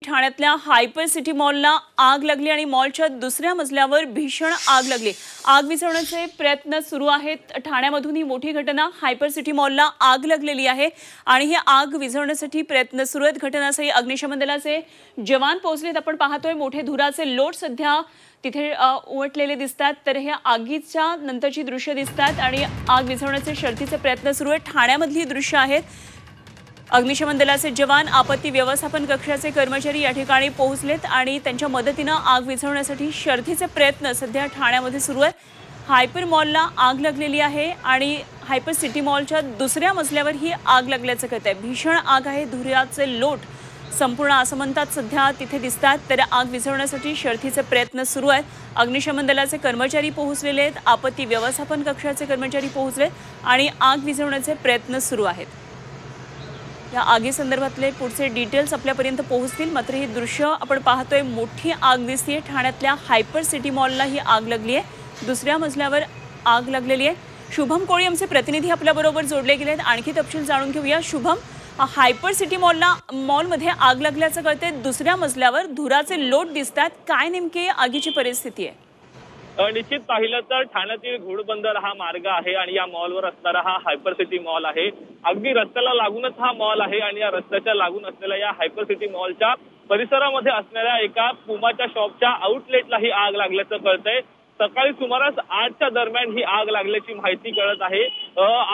ठाण्यातल्या hyper city मॉलला आग लागली आणि मॉलच्या दुसऱ्या मजल्यावर भीषण आग लागली। आग विझवण्याचे प्रयत्न सुरू आहेत। ठाण्यामधून ही मोठी घटना, हायपर सिटी मॉलला आग लागलेली आहे आणि ही आग विझवण्यासाठी प्रयत्न सुरू आहेत। घटनास्थळी अग्निशमन दलाचे जवान पोहोचलेत। आपण पाहतोय मोठे धुराचे लोट सध्या तिथे उमटलेले दिसतात। तर हे आगीच्या नंतरची दृश्य दिसतात आणि आग विझवण्याचे शर्थीचे प्रयत्न सुरू आहेत। ठाण्यामधली दृश्य आहेत। अग्निशमन दलाचे जवान, आपत्ती व्यवस्थापन कक्षाचे कर्मचारी या ठिकाणी पोहोचलेत आणि त्यांच्या मदतीने आग विझवण्यासाठी शर्थीचे प्रयत्न सध्या ठाण्यामध्ये सुरू आहेत। हायपर मॉलला आग लागलेली आहे आणि हायपर सिटी मॉलच्या दुसऱ्या मजल्यावर ही आग लागल्याचं कळतंय। भीषण आग आहे, धुराचे लोट संपूर्ण आसमंतात सध्या तिथे दिसतात। तर आग विझवण्यासाठी शर्थीचे प्रयत्न सुरू आहेत। अग्निशमन दलाचे कर्मचारी पोहोचलेले आहेत, आपत्ती व्यवस्थापन कक्षाचे कर्मचारी पोहोचले आणि आग विझवण्याचे प्रयत्न सुरू आहेत। या आगी संदर्भातले पुढचे डिटेल्स आपल्यापर्यंत पोहोचतील। मात्र ही दृश्य आपण पाहतोय, मोठी आग दिसते। ठाण्यातल्या हायपर सिटी मॉलला ही आग लागली आहे, दुसऱ्या मजल्यावर आग लागलेली आहे। शुभम कोळी आमचे प्रतिनिधी आपल्याबरोबर जोडले गेलेत, आणखी तपशील जाणून घेऊया। शुभम, हायपर सिटी मॉलमध्ये आग लागल्याचं कळते, दुसऱ्या मजल्यावर धुराचे लोट दिसतात, काय नेमकी आगीची परिस्थिती आहे? निश्चित पाहिलं तर ठाण्यातील घोडबंदर हा मार्ग आहे आणि या मॉलवर असणारा हा हायपर सिटी मॉल आहे। अगदी रस्त्याला लागूनच हा मॉल आहे आणि या रस्त्याच्या लागून असलेल्या या हायपर सिटी मॉलच्या परिसरामध्ये असणाऱ्या एका पुमाच्या शॉपच्या आउटलेटला ही आग लागल्याचं कळतंय। सकाळी सुमारास 8च्या दरम्यान ही आग लागल्याची माहिती कळत आहे।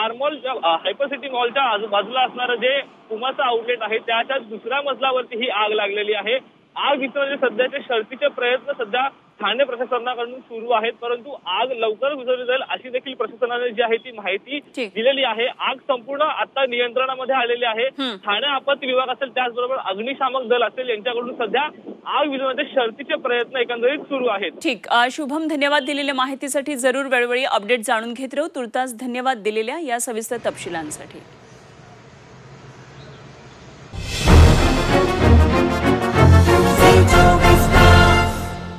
आरमॉल हायपर सिटी मॉलच्या आजूबाजूला असणारं जे पुमाचं आउटलेट आहे त्याच्या दुसऱ्या मजल्यावरती ही आग लागलेली आहे। आग विझवण्याचे सध्याचे शर्थीचे प्रयत्न सध्या ठाणे प्रशासनाकडून सुरू आहेत, परंतु आग लवकर विझवली जाईल अशी देखील प्रशासनाने जी आहे ती माहिती दिलेली आहे। आग संपूर्ण आता नियंत्रणामध्ये आलेली आहे। ठाणे आपत्ती विभाग असेल, त्याचबरोबर अग्निशामक दल असेल, यांच्याकडून सध्या आग विझवण्याचे शर्थीचे प्रयत्न एकंदरीत सुरू आहेत। ठीक, शुभम, धन्यवाद दिलेल्या माहितीसाठी। जरूर वेळोवेळी अपडेट जाणून घेत राहू। तुर्तास धन्यवाद दिलेल्या या सविस्तर तपशिलांसाठी।